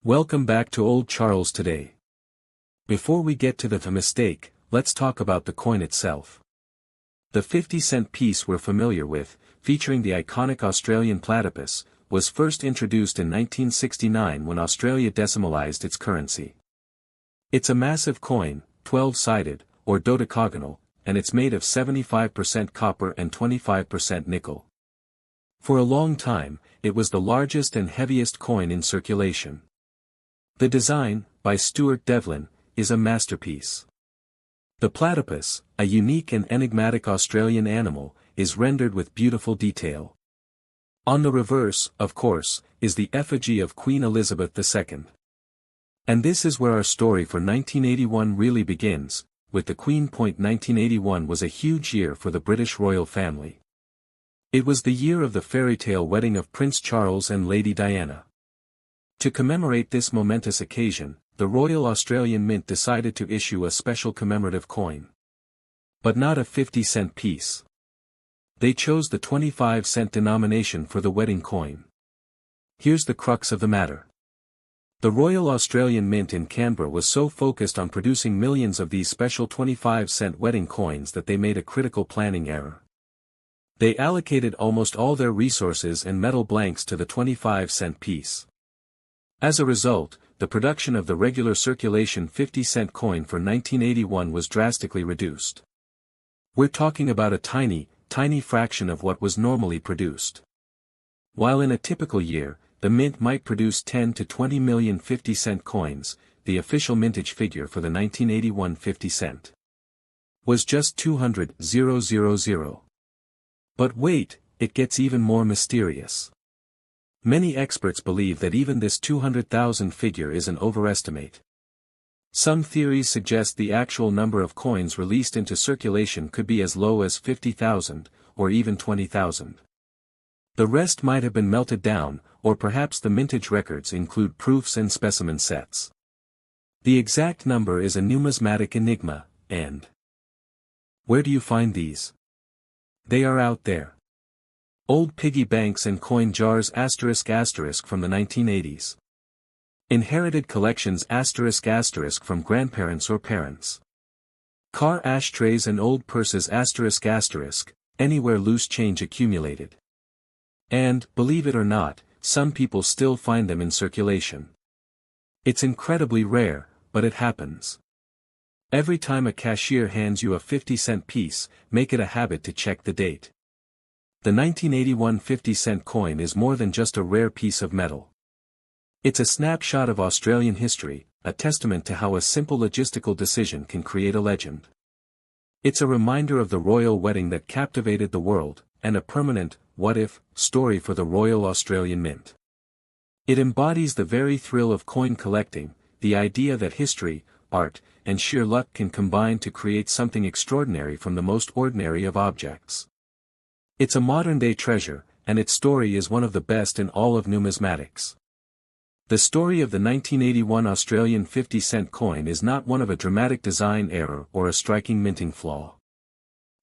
Welcome back to Old Charles today. Before we get to the mistake, let's talk about the coin itself. The 50-cent piece we're familiar with, featuring the iconic Australian platypus, was first introduced in 1969 when Australia decimalised its currency. It's a massive coin, 12-sided, or dodecagonal, and it's made of 75% copper and 25% nickel. For a long time, it was the largest and heaviest coin in circulation. The design, by Stuart Devlin, is a masterpiece. The platypus, a unique and enigmatic Australian animal, is rendered with beautiful detail. On the reverse, of course, is the effigy of Queen Elizabeth II. And this is where our story for 1981 really begins, with the Queen. 1981 was a huge year for the British royal family. It was the year of the fairy tale wedding of Prince Charles and Lady Diana. To commemorate this momentous occasion, the Royal Australian Mint decided to issue a special commemorative coin. But not a 50-cent piece. They chose the 25-cent denomination for the wedding coin. Here's the crux of the matter. The Royal Australian Mint in Canberra was so focused on producing millions of these special 25-cent wedding coins that they made a critical planning error. They allocated almost all their resources and metal blanks to the 25-cent piece. As a result, the production of the regular circulation 50-cent coin for 1981 was drastically reduced. We're talking about a tiny fraction of what was normally produced. While in a typical year, the mint might produce 10 to 20 million 50-cent coins, the official mintage figure for the 1981 50-cent was just 200,000. But wait, it gets even more mysterious. Many experts believe that even this 200,000 figure is an overestimate. Some theories suggest the actual number of coins released into circulation could be as low as 50,000, or even 20,000. The rest might have been melted down, or perhaps the mintage records include proofs and specimen sets. The exact number is a numismatic enigma, and where do you find these? They are out there. Old piggy banks and coin jars ** from the 1980s. Inherited collections ** from grandparents or parents. Car ashtrays and old purses ** anywhere loose change accumulated. And, believe it or not, some people still find them in circulation. It's incredibly rare, but it happens. Every time a cashier hands you a 50-cent piece, make it a habit to check the date. The 1981 50-cent coin is more than just a rare piece of metal. It's a snapshot of Australian history, a testament to how a simple logistical decision can create a legend. It's a reminder of the royal wedding that captivated the world, and a permanent, what-if, story for the Royal Australian Mint. It embodies the very thrill of coin collecting, the idea that history, art, and sheer luck can combine to create something extraordinary from the most ordinary of objects. It's a modern-day treasure, and its story is one of the best in all of numismatics. The story of the 1981 Australian 50-cent coin is not one of a dramatic design error or a striking minting flaw.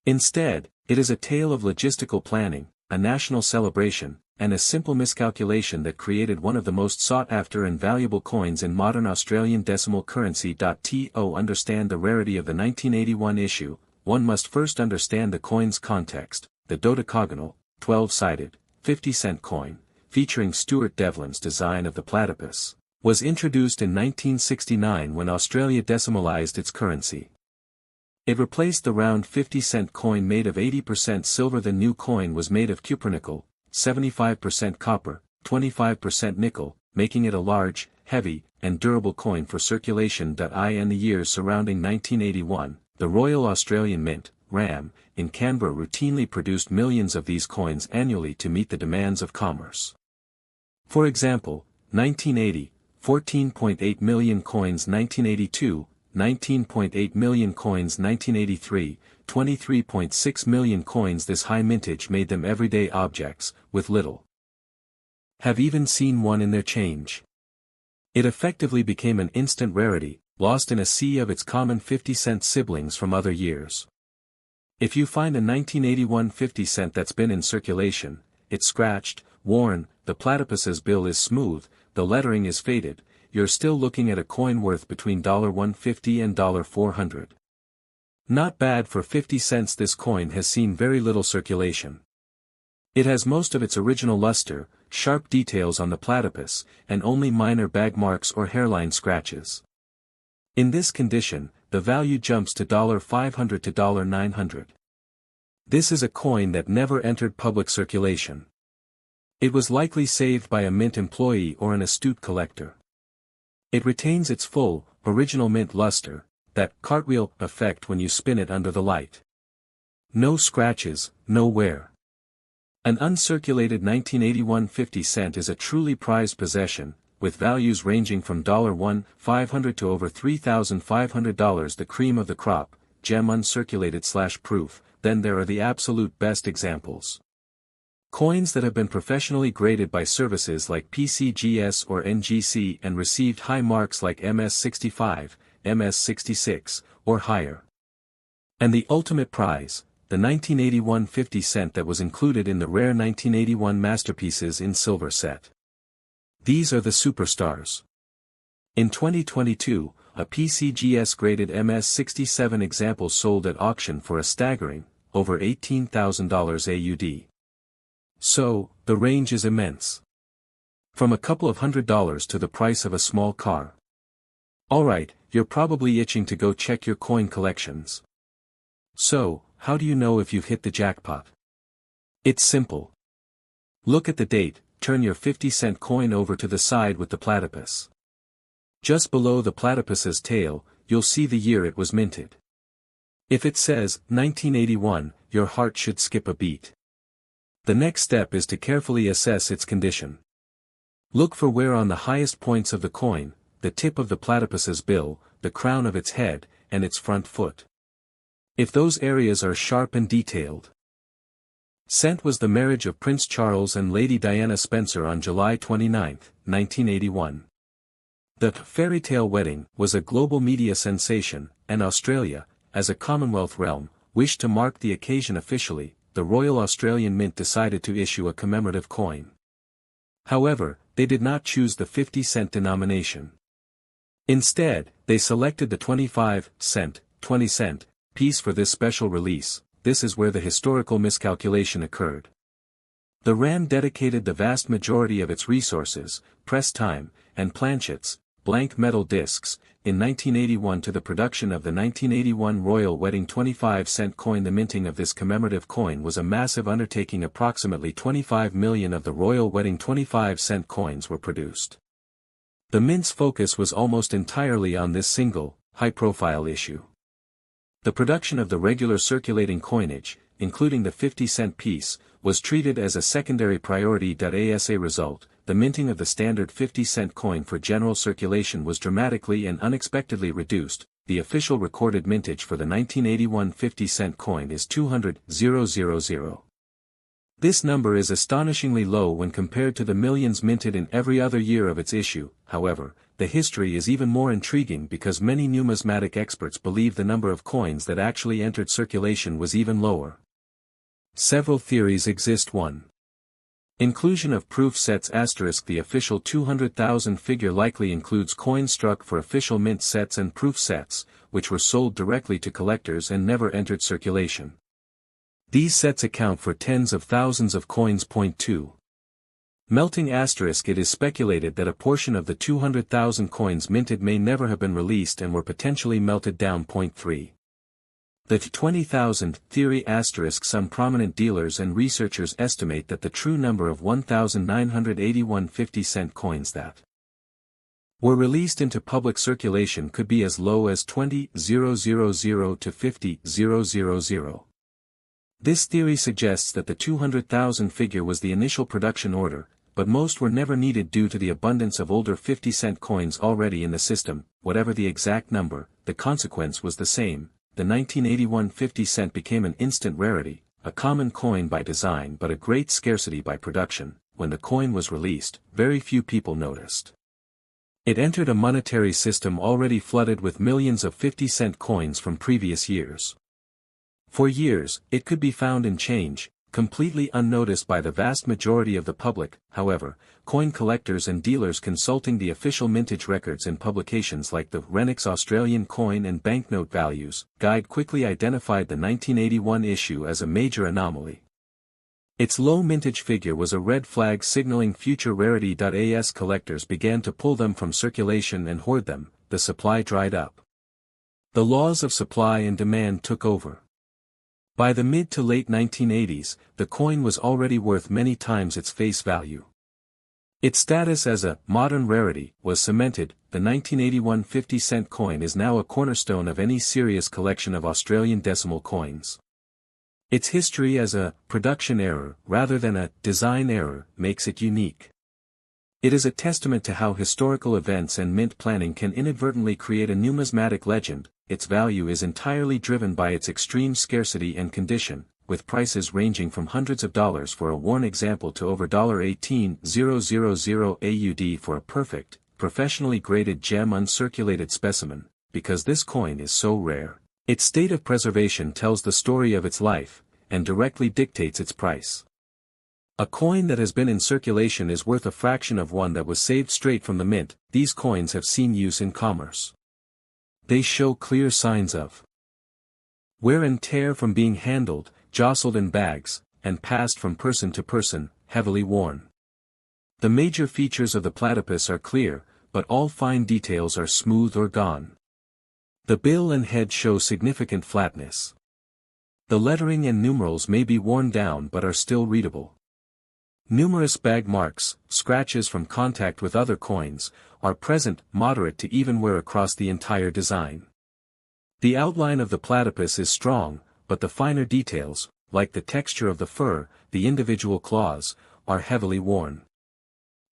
Instead, it is a tale of logistical planning, a national celebration, and a simple miscalculation that created one of the most sought-after and valuable coins in modern Australian decimal currency. To understand the rarity of the 1981 issue, one must first understand the coin's context. The dodecagonal, 12-sided, 50-cent coin, featuring Stuart Devlin's design of the platypus, was introduced in 1969 when Australia decimalised its currency. It replaced the round 50-cent coin made of 80% silver. The new coin was made of cupronickel, 75% copper, 25% nickel, making it a large, heavy, and durable coin for circulation. In the years surrounding 1981, the Royal Australian Mint, RAM, in Canberra routinely produced millions of these coins annually to meet the demands of commerce. For example, 1980, 14.8 million coins. 1982, 19.8 million coins. 1983, 23.6 million coins. This high mintage made them everyday objects, with little have even seen one in their change. It effectively became an instant rarity, lost in a sea of its common 50-cent siblings from other years. If you find a 1981 50-cent that's been in circulation, it's scratched, worn, the platypus's bill is smooth, the lettering is faded, you're still looking at a coin worth between $150 and $400. Not bad for 50 cents. This coin has seen very little circulation. It has most of its original luster, sharp details on the platypus, and only minor bag marks or hairline scratches. In this condition, the value jumps to $500 to $900. This is a coin that never entered public circulation. It was likely saved by a mint employee or an astute collector. It retains its full, original mint luster, that cartwheel effect when you spin it under the light. No scratches, no wear. An uncirculated 1981 50 cent is a truly prized possession, with values ranging from $1,500 to over $3,500. The cream of the crop, gem uncirculated/proof. Then there are the absolute best examples. Coins that have been professionally graded by services like PCGS or NGC and received high marks like MS65, MS66, or higher. And the ultimate prize, the 1981 50 cent that was included in the rare 1981 Masterpieces in Silver set. These are the superstars. In 2022, a PCGS-graded MS67 example sold at auction for a staggering, over $18,000 AUD. So, the range is immense. From a couple of $100s to the price of a small car. Alright, you're probably itching to go check your coin collections. So, how do you know if you've hit the jackpot? It's simple. Look at the date, turn your 50-cent coin over to the side with the platypus. Just below the platypus's tail, you'll see the year it was minted. If it says 1981, your heart should skip a beat. The next step is to carefully assess its condition. Look for wear on the highest points of the coin, the tip of the platypus's bill, the crown of its head, and its front foot. If those areas are sharp and detailed. Cent was the marriage of Prince Charles and Lady Diana Spencer on July 29, 1981. The fairy tale wedding was a global media sensation, and Australia, as a Commonwealth realm, wished to mark the occasion officially. The Royal Australian Mint decided to issue a commemorative coin. However, they did not choose the 50-cent denomination. Instead, they selected the 25-cent, 20-cent, piece for this special release. This is where the historical miscalculation occurred. The RAN dedicated the vast majority of its resources, press time, and planchets, blank metal discs, in 1981 to the production of the 1981 Royal Wedding 25-cent coin. The minting of this commemorative coin was a massive undertaking. Approximately 25 million of the Royal Wedding 25-cent coins were produced. The mint's focus was almost entirely on this single, high-profile issue. The production of the regular circulating coinage, including the 50-cent piece, was treated as a secondary priority. As a result, the minting of the standard 50-cent coin for general circulation was dramatically and unexpectedly reduced. The official recorded mintage for the 1981 50-cent coin is 200,000. This number is astonishingly low when compared to the millions minted in every other year of its issue. However, the history is even more intriguing because many numismatic experts believe the number of coins that actually entered circulation was even lower. Several theories exist. 1. Inclusion of proof sets. The official 200,000 figure likely includes coins struck for official mint sets and proof sets, which were sold directly to collectors and never entered circulation. These sets account for tens of thousands of coins. 2. Melting. It is speculated that a portion of the 200,000 coins minted may never have been released and were potentially melted down. 3. The 20,000 theory. Some prominent dealers and researchers estimate that the true number of 1,981 50-cent coins that were released into public circulation could be as low as 20,000 to 50,000. This theory suggests that the 200,000 figure was the initial production order, but most were never needed due to the abundance of older 50-cent coins already in the system. Whatever the exact number, the consequence was the same. The 1981 50 cent became an instant rarity, a common coin by design but a great scarcity by production. When the coin was released, very few people noticed. It entered a monetary system already flooded with millions of 50-cent coins from previous years. For years, it could be found in change, completely unnoticed by the vast majority of the public. However, coin collectors and dealers consulting the official mintage records in publications like the Renix Australian Coin and Banknote Values Guide quickly identified the 1981 issue as a major anomaly. Its low mintage figure was a red flag signaling future rarity. As collectors began to pull them from circulation and hoard them, the supply dried up. The laws of supply and demand took over. By the mid to late 1980s, the coin was already worth many times its face value. Its status as a modern rarity was cemented. The 1981 50-cent coin is now a cornerstone of any serious collection of Australian decimal coins. Its history as a production error rather than a design error makes it unique. It is a testament to how historical events and mint planning can inadvertently create a numismatic legend. Its value is entirely driven by its extreme scarcity and condition, with prices ranging from hundreds of dollars for a worn example to over $18,000 AUD for a perfect, professionally graded gem uncirculated specimen. Because this coin is so rare, its state of preservation tells the story of its life, and directly dictates its price. A coin that has been in circulation is worth a fraction of one that was saved straight from the mint. These coins have seen use in commerce. They show clear signs of wear and tear from being handled, jostled in bags, and passed from person to person, heavily worn. The major features of the platypus are clear, but all fine details are smooth or gone. The bill and head show significant flatness. The lettering and numerals may be worn down but are still readable. Numerous bag marks, scratches from contact with other coins, are present, moderate to even wear across the entire design. The outline of the platypus is strong, but the finer details, like the texture of the fur, the individual claws, are heavily worn.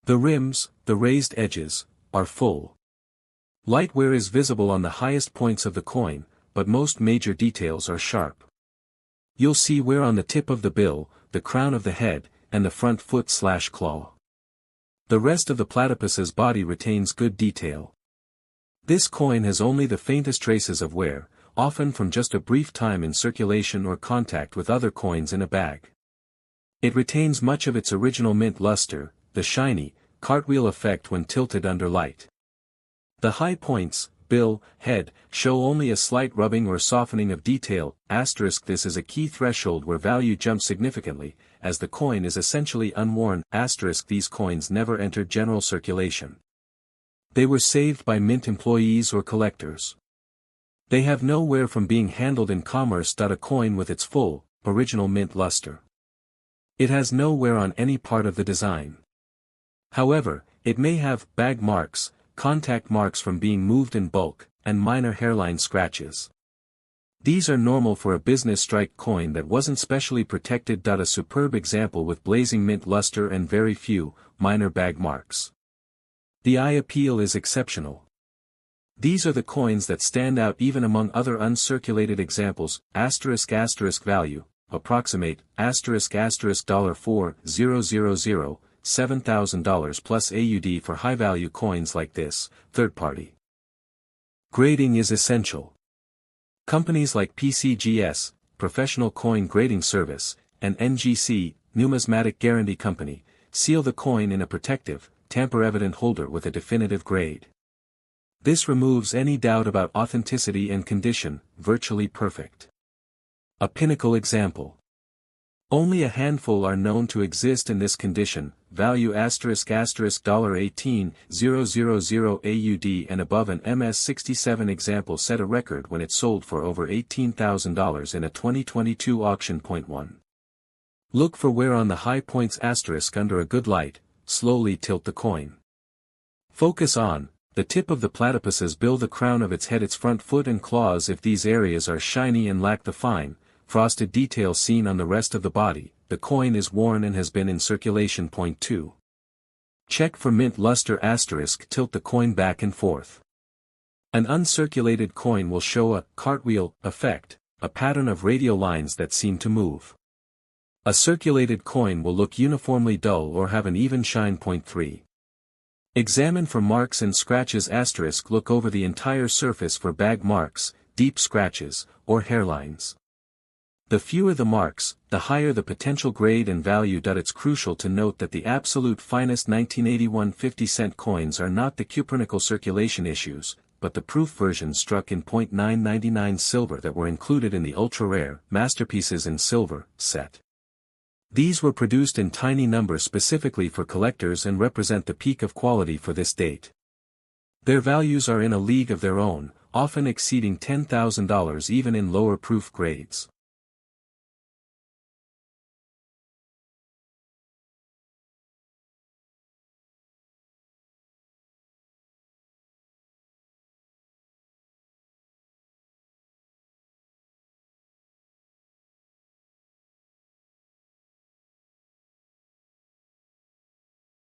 The rims, the raised edges, are full. Light wear is visible on the highest points of the coin, but most major details are sharp. You'll see wear on the tip of the bill, the crown of the head, and the front foot/claw. The rest of the platypus's body retains good detail. This coin has only the faintest traces of wear, often from just a brief time in circulation or contact with other coins in a bag. It retains much of its original mint luster, the shiny, cartwheel effect when tilted under light. The high points, bill, head, show only a slight rubbing or softening of detail. This is a key threshold where value jumps significantly, as the coin is essentially unworn. These coins never entered general circulation. They were saved by mint employees or collectors. They have no wear from being handled in commerce. A coin with its full, original mint luster. It has no wear on any part of the design. However, it may have bag marks, contact marks from being moved in bulk, and minor hairline scratches. These are normal for a business strike coin that wasn't specially protected. A superb example with blazing mint luster and very few, minor bag marks. The eye appeal is exceptional. These are the coins that stand out even among other uncirculated examples. Value, approximate, $4,000, $7,000 plus AUD for high-value coins like this. Third party grading is essential. Companies like PCGS, Professional Coin Grading Service, and NGC, Numismatic Guarantee Company, seal the coin in a protective, tamper-evident holder with a definitive grade. This removes any doubt about authenticity and condition, virtually perfect. A pinnacle example. Only a handful are known to exist in this condition. Value $18,000 AUD and above. An MS-67 example set a record when it sold for over $18,000 in a 2022 auction. 1. Look for wear on the high points. Under a good light, slowly tilt the coin. Focus on the tip of the platypus's bill, the crown of its head, its front foot and claws. If these areas are shiny and lack the fine, frosted detail seen on the rest of the body, the coin is worn and has been in circulation. 2. Check for mint luster. Tilt the coin back and forth. An uncirculated coin will show a cartwheel effect, a pattern of radial lines that seem to move. A circulated coin will look uniformly dull or have an even shine. 3. Examine for marks and scratches. Look over the entire surface for bag marks, deep scratches, or hairlines. The fewer the marks, the higher the potential grade and value. It's crucial to note that the absolute finest 1981 50-cent coins are not the cupronickel circulation issues, but the proof versions struck in .999 silver that were included in the ultra-rare Masterpieces in Silver set. These were produced in tiny numbers specifically for collectors and represent the peak of quality for this date. Their values are in a league of their own, often exceeding $10,000 even in lower proof grades.